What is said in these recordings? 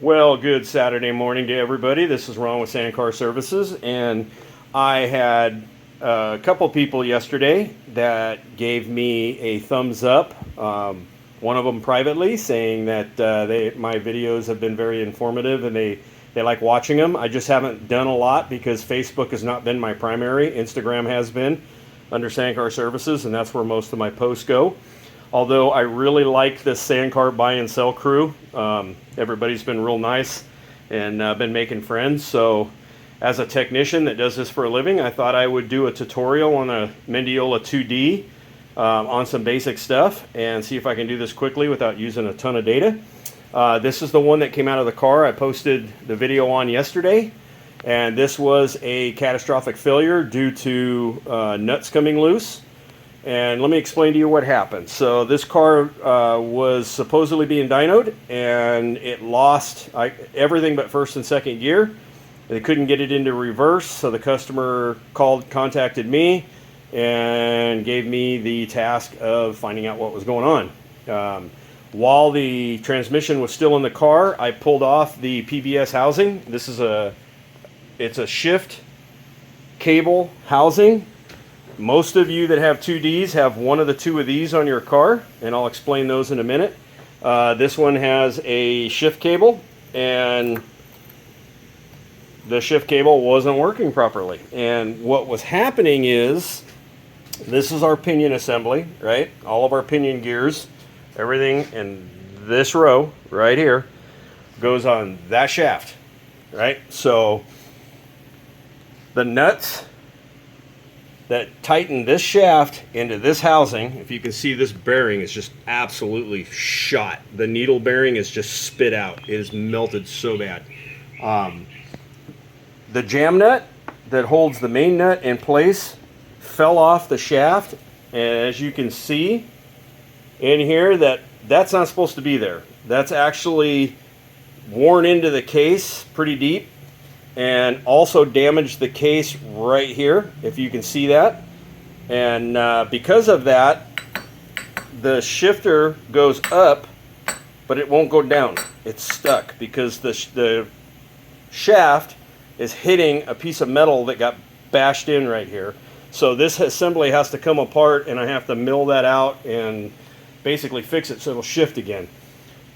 Well, good Saturday morning to everybody. This is Ron with Sandcar Services, and I had a couple people yesterday that gave me a thumbs up. One of them privately, saying that my videos have been very informative and they like watching them. I just haven't done a lot because Facebook has not been my primary. Instagram has been under Sandcar Services, and that's where most of my posts go. Although I really like this Sandcar buy and sell crew. Everybody's been real nice and been making friends. So as a technician that does this for a living, I thought I would do a tutorial on a Mendeola 2D on some basic stuff and see if I can do this quickly without using a ton of data. This is the one that came out of the car I posted the video on yesterday. And this was a catastrophic failure due to nuts coming loose. And let me explain to you what happened. So this car was supposedly being dynoed, and it lost everything but first and second gear. They couldn't get it into reverse, so the customer contacted me, and gave me the task of finding out what was going on. While the transmission was still in the car, I pulled off the PVS housing. It's a shift cable housing. Most of you that have 2Ds have one of the two of these on your car, and I'll explain those in a minute. This one has a shift cable, and the shift cable wasn't working properly. And what was happening is, this is our pinion assembly, right? All of our pinion gears, everything in this row right here goes on that shaft, right? So the nuts that tighten this shaft into this housing, if you can see, this bearing is just absolutely shot. The needle bearing is just spit out. It is melted so bad. The jam nut that holds the main nut in place fell off the shaft, and as you can see in here, that's not supposed to be there. That's actually worn into the case pretty deep, and also damaged the case right here, if you can see that. And because of that, the shifter goes up, but it won't go down. It's stuck because the shaft is hitting a piece of metal that got bashed in right here. So this assembly has to come apart, and I have to mill that out and basically fix it so it'll shift again.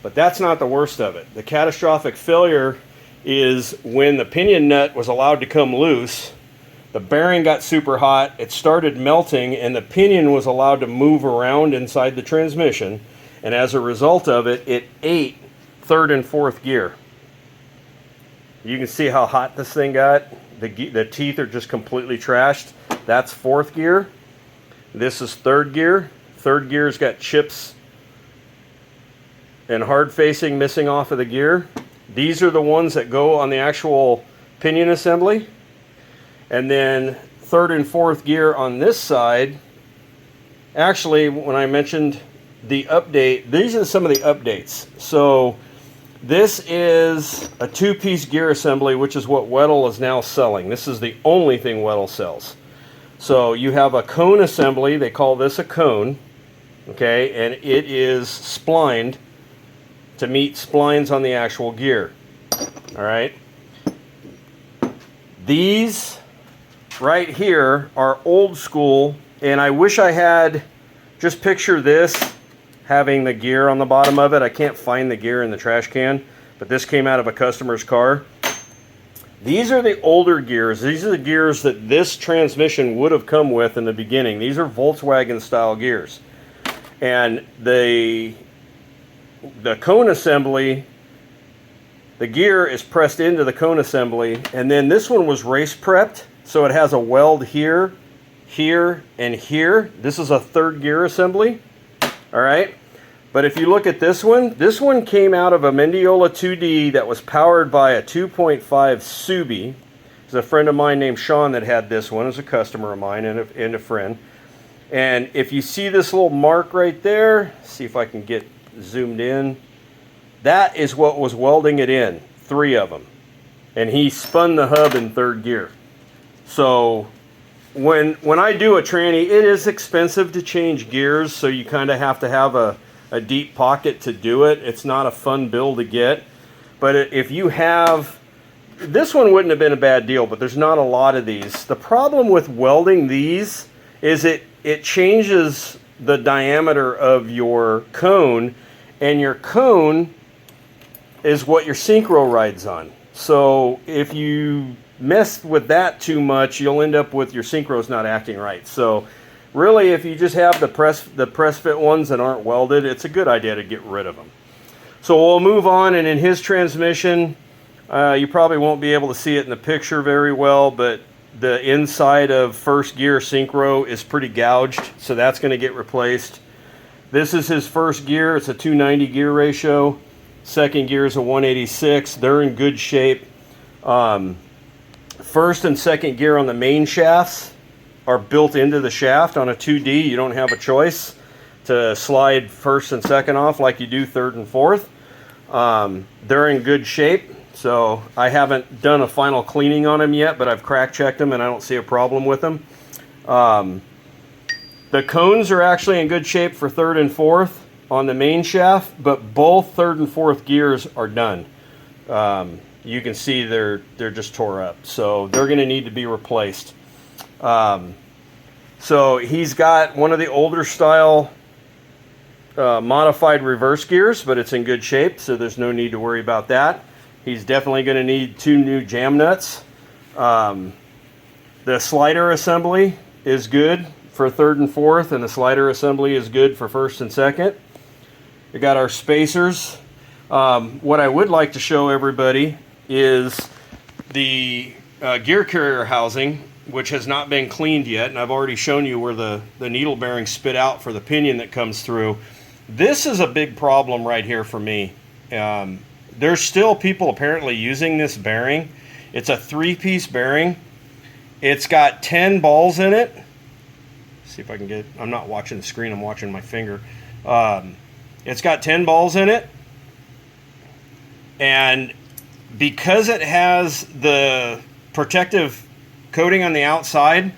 But that's not the worst of it. The catastrophic failure is when the pinion nut was allowed to come loose, the bearing got super hot, it started melting, and the pinion was allowed to move around inside the transmission, and as a result of it, it ate third and fourth gear. You can see how hot this thing got. The teeth are just completely trashed. That's fourth gear. This is third gear. Third gear's got chips and hard facing missing off of the gear. These are the ones that go on the actual pinion assembly. And then third and fourth gear on this side. Actually, when I mentioned the update, these are some of the updates. So this is a two-piece gear assembly, which is what Weddle is now selling. This is the only thing Weddle sells. So you have a cone assembly. They call this a cone. Okay, and it is splined to meet splines on the actual gear. All right. These right here are old school, and I wish I had, just picture this having the gear on the bottom of it. I can't find the gear in the trash can, but this came out of a customer's car. These are the older gears. These are the gears that this transmission would have come with in the beginning. These are Volkswagen style gears. And the cone assembly, the gear is pressed into the cone assembly, and then this one was race prepped, so it has a weld here, here, and here. This is a third gear assembly. All right. But if you look at this one came out of a Mendeola 2D that was powered by a 2.5 Subi. There's a friend of mine named Sean that had this one. As a customer of mine and a friend. And if you see this little mark right there, see if I can get zoomed in. That is what was welding it in, 3 of them. And he spun the hub in third gear. So when I do a tranny, it is expensive to change gears, so you kind of have to have a deep pocket to do it. It's not a fun bill to get. But if you have, this one wouldn't have been a bad deal, but there's not a lot of these. The problem with welding these is it changes the diameter of your cone, and your cone is what your synchro rides on. So if you mess with that too much, you'll end up with your synchros not acting right. So really, if you just have the press fit ones that aren't welded, it's a good idea to get rid of them. So we'll move on, and in his transmission, you probably won't be able to see it in the picture very well, but the inside of first gear synchro is pretty gouged, so that's going to get replaced. This is his first gear. It's a 290 gear ratio. Second gear is a 186. They're in good shape. First and second gear on the main shafts are built into the shaft. On a 2D, you don't have a choice to slide first and second off like you do third and fourth. They're in good shape. So I haven't done a final cleaning on them yet, but I've crack checked them and I don't see a problem with them. The cones are actually in good shape for third and fourth on the main shaft, but both third and fourth gears are done. You can see they're just tore up, so they're going to need to be replaced. So he's got one of the older style modified reverse gears, but it's in good shape, so there's no need to worry about that. He's definitely going to need 2 new jam nuts. The slider assembly is good for third and fourth, and the slider assembly is good for first and second. We got our spacers. What I would like to show everybody is the gear carrier housing, which has not been cleaned yet, and I've already shown you where the needle bearings spit out for the pinion that comes through. This is a big problem right here for me. There's still people apparently using this bearing. It's a 3-piece bearing. It's got 10 balls in it. Let's see if I can get, I'm not watching the screen, I'm watching my finger. It's got 10 balls in it. And because it has the protective coating on the outside,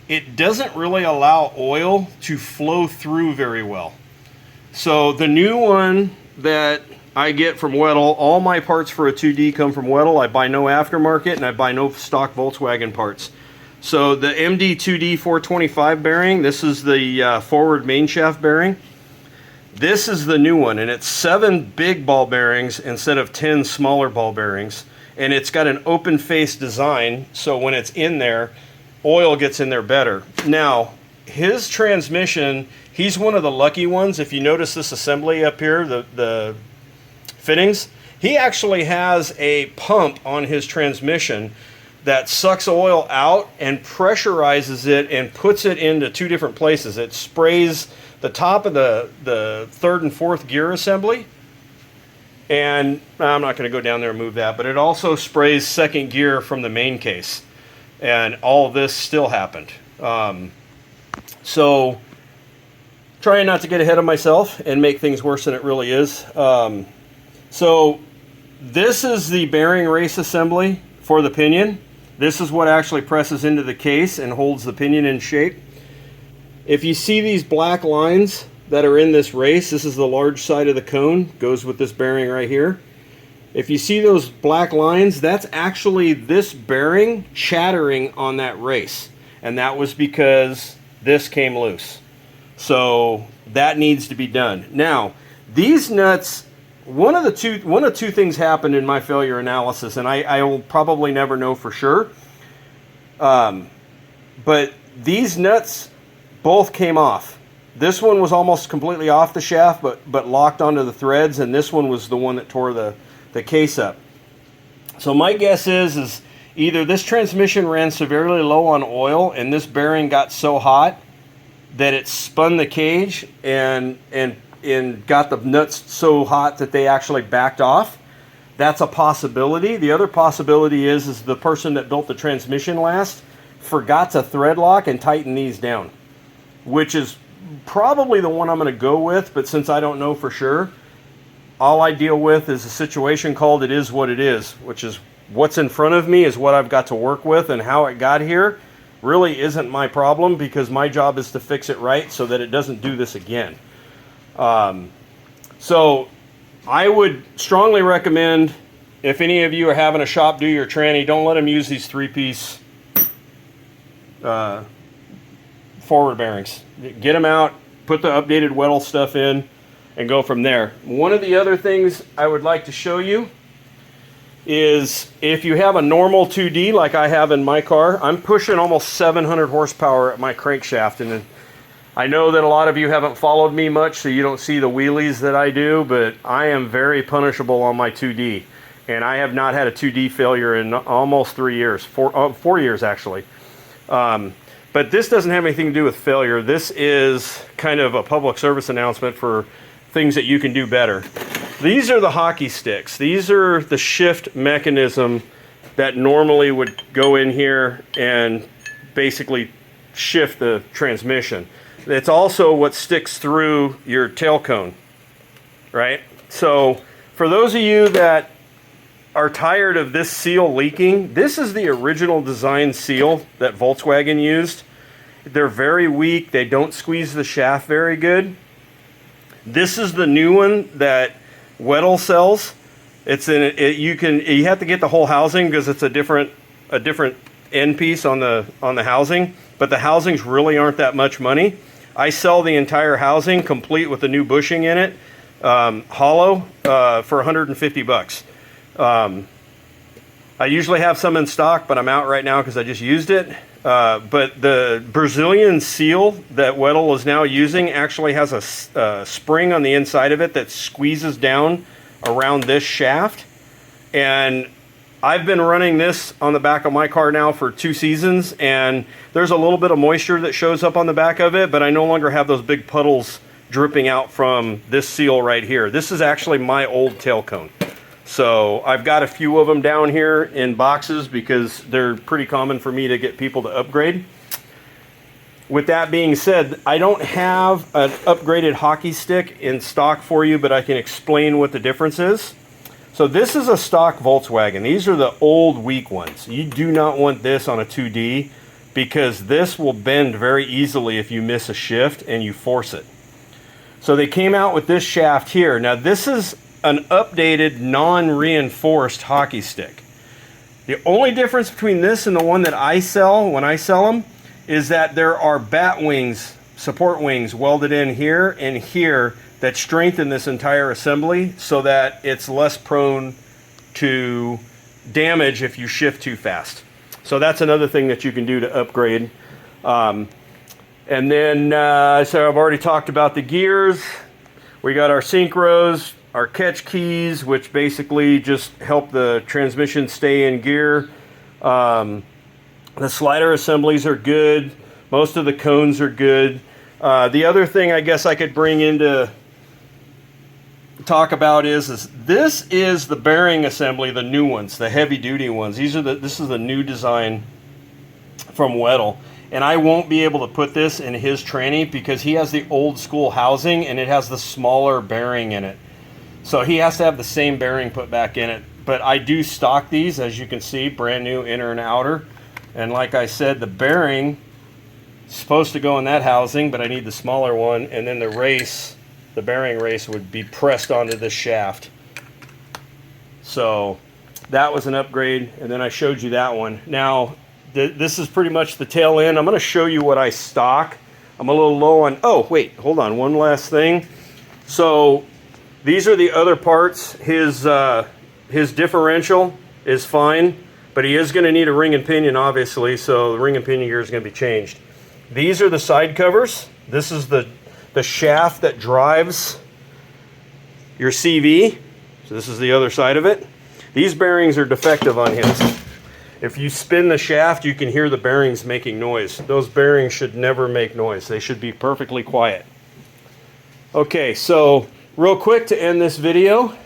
it doesn't really allow oil to flow through very well. So the new one that I get from Weddle, all my parts for a 2D come from Weddle. I buy no aftermarket and I buy no stock Volkswagen parts. So the MD2D 425 bearing, this is the forward main shaft bearing. This is the new one, and it's 7 big ball bearings instead of 10 smaller ball bearings. And it's got an open face design, so when it's in there, oil gets in there better. Now, his transmission, he's one of the lucky ones. If you notice this assembly up here, the fittings, he actually has a pump on his transmission that sucks oil out and pressurizes it and puts it into 2 different places. It sprays the top of the third and fourth gear assembly, and I'm not going to go down there and move that, but it also sprays second gear from the main case, and all of this still happened. So trying not to get ahead of myself and make things worse than it really is. So this is the bearing race assembly for the pinion. This is what actually presses into the case and holds the pinion in shape. If you see these black lines that are in this race, this is the large side of the cone, goes with this bearing right here. If you see those black lines, that's actually this bearing chattering on that race. And that was because this came loose. So that needs to be done. Now, these nuts, one of two things happened in my failure analysis, and I will probably never know for sure. But these nuts both came off. This one was almost completely off the shaft, but locked onto the threads, and this one was the one that tore the case up. So my guess is either this transmission ran severely low on oil, and this bearing got so hot that it spun the cage and got the nuts so hot that they actually backed off. That's a possibility. The other possibility is the person that built the transmission last forgot to thread lock and tighten these down, which is probably the one I'm going to go with, but since I don't know for sure, all I deal with is a situation called it is what it is, which is what's in front of me is what I've got to work with, and how it got here really isn't my problem, because my job is to fix it right so that it doesn't do this again. So I would strongly recommend if any of you are having a shop do your tranny, don't let them use these 3-piece forward bearings. Get them out, put the updated Weddell stuff in, and go from there. One of the other things I would like to show you is if you have a normal 2D like I have in my car, I'm pushing almost 700 horsepower at my crankshaft, and I know that a lot of you haven't followed me much, so you don't see the wheelies that I do, but I am very punishable on my 2D, and I have not had a 2D failure in almost 3 years, 4 years actually. But this doesn't have anything to do with failure. This is kind of a public service announcement for things that you can do better. These are the hockey sticks. These are the shift mechanism that normally would go in here and basically shift the transmission. It's also what sticks through your tail cone, right? So for those of you that are tired of this seal leaking, this is the original design seal that Volkswagen used. They're very weak. They don't squeeze the shaft very good. This is the new one that Weddell sells. It's in it, you have to get the whole housing because it's a different end piece on the housing, but the housings really aren't that much money. I sell the entire housing complete with the new bushing in it, hollow, for 150 bucks. I usually have some in stock, but I'm out right now because I just used it. But the Brazilian seal that Weddell is now using actually has a spring on the inside of it that squeezes down around this shaft. And I've been running this on the back of my car now for 2 seasons, and there's a little bit of moisture that shows up on the back of it, but I no longer have those big puddles dripping out from this seal right here. This is actually my old tail cone. So I've got a few of them down here in boxes because they're pretty common for me to get people to upgrade. With that being said, I don't have an upgraded hockey stick in stock for you, but I can explain what the difference is. So this is a stock Volkswagen. These are the old weak ones. You do not want this on a 2D because this will bend very easily if you miss a shift and you force it. So they came out with this shaft here. Now this is an updated non-reinforced hockey stick. The only difference between this and the one that I sell when I sell them is that there are bat wings, support wings welded in here and here that strengthen this entire assembly so that it's less prone to damage if you shift too fast. So that's another thing that you can do to upgrade. And then, so I've already talked about the gears. We got our synchros, our catch keys, which basically just help the transmission stay in gear. The slider assemblies are good. Most of the cones are good. The other thing I guess I could bring into talk about is this is the bearing assembly, the new ones, the heavy duty ones. This is the new design from Weddell. And I won't be able to put this in his tranny because he has the old school housing and it has the smaller bearing in it. So he has to have the same bearing put back in it. But I do stock these, as you can see, brand new inner and outer. And like I said, the bearing is supposed to go in that housing, but I need the smaller one. And then the bearing race would be pressed onto this shaft. So that was an upgrade. And then I showed you that one. Now, this is pretty much the tail end. I'm going to show you what I stock. I'm a little low on, oh, wait, hold on, one last thing. So these are the other parts. His differential is fine, but he is going to need a ring and pinion, obviously, so the ring and pinion gear is going to be changed. These are the side covers. This is the shaft that drives your CV. So this is the other side of it. These bearings are defective on his. If you spin the shaft, you can hear the bearings making noise. Those bearings should never make noise. They should be perfectly quiet. Okay, so real quick to end this video,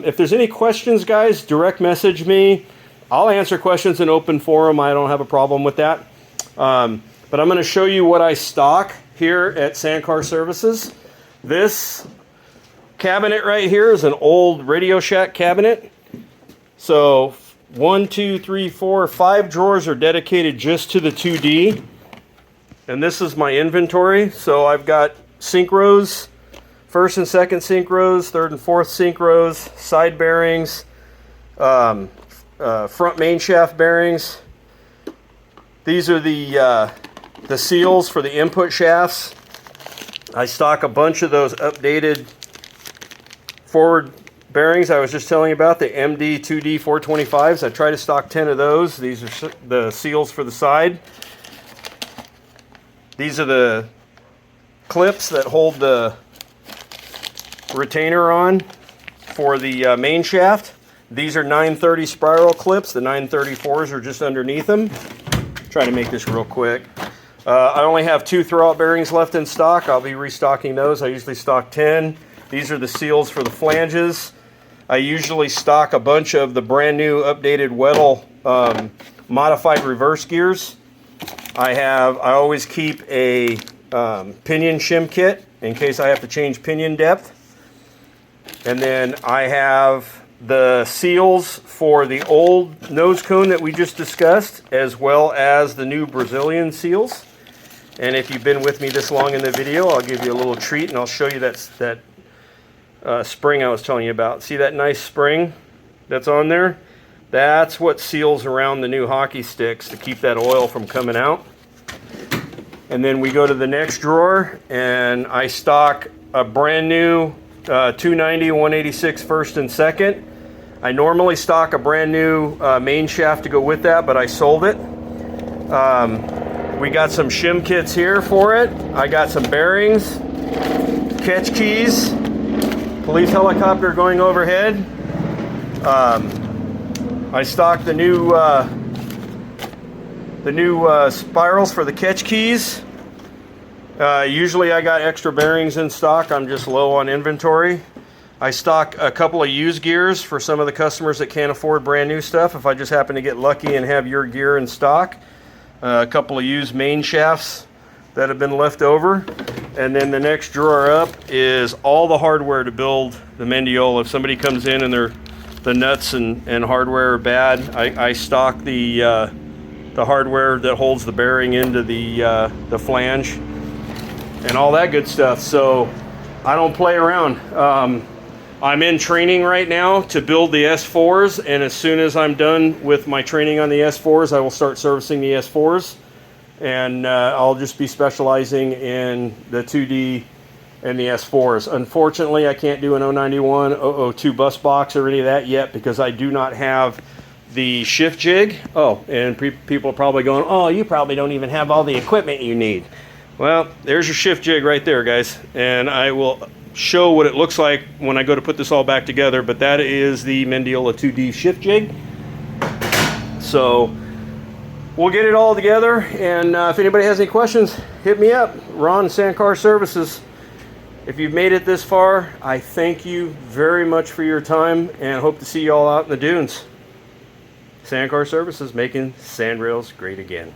if there's any questions, guys, direct message me. I'll answer questions in open forum. I don't have a problem with that. But I'm going to show you what I stock here at Sandcar Services. This cabinet right here is an old Radio Shack cabinet. So 1, 2, 3, 4, 5 drawers are dedicated just to the 2D. And this is my inventory. So I've got synchros, first and second synchros, third and fourth synchros, side bearings, front main shaft bearings. These are the seals for the input shafts. I stock a bunch of those updated forward bearings I was just telling you about, the MD 2D 425s. I try to stock 10 of those. These are the seals for the side. These are the clips that hold the retainer on for the main shaft. These are 930 spiral clips. The 934s are just underneath them. Try to make this real quick. I only have 2 throwout bearings left in stock. I'll be restocking those. I usually stock 10. These are the seals for the flanges. I usually stock a bunch of the brand new updated Weddell modified reverse gears. I always keep a pinion shim kit in case I have to change pinion depth. And then I have the seals for the old nose cone that we just discussed, as well as the new Brazilian seals. And if you've been with me this long in the video, I'll give you a little treat and I'll show you that spring I was telling you about. See that nice spring that's on there? That's what seals around the new hockey sticks to keep that oil from coming out. And then we go to the next drawer and I stock a brand new 290 186 first and second. I normally stock a brand new main shaft to go with that, but I sold it. We got some shim kits here for it. I got some bearings, catch keys, police helicopter going overhead. I stocked the new spirals for the catch keys. Usually I got extra bearings in stock. I'm just low on inventory. I stock a couple of used gears for some of the customers that can't afford brand new stuff. If I just happen to get lucky and have your gear in stock. A couple of used main shafts that have been left over. And then the next drawer up is all the hardware to build the Mendeola. If somebody comes in and the nuts and hardware are bad, I stock the hardware that holds the bearing into the flange and all that good stuff. So I don't play around. I'm in training right now to build the S4s, and as soon as I'm done with my training on the S4s, I will start servicing the S4s, and I'll just be specializing in the 2D and the S4s. Unfortunately, I can't do an 091, 002 bus box or any of that yet because I do not have the shift jig. Oh, and people are probably going, oh, you probably don't even have all the equipment you need. Well, there's your shift jig right there, guys, and I will show what it looks like when I go to put this all back together, but that is the Mendeola 2D shift jig. So we'll get it all together, and if anybody has any questions, hit me up. Ron, Sandcar Services. If you've made it this far, I thank you very much for your time and hope to see you all out in the dunes. Sandcar Services, making sandrails great again.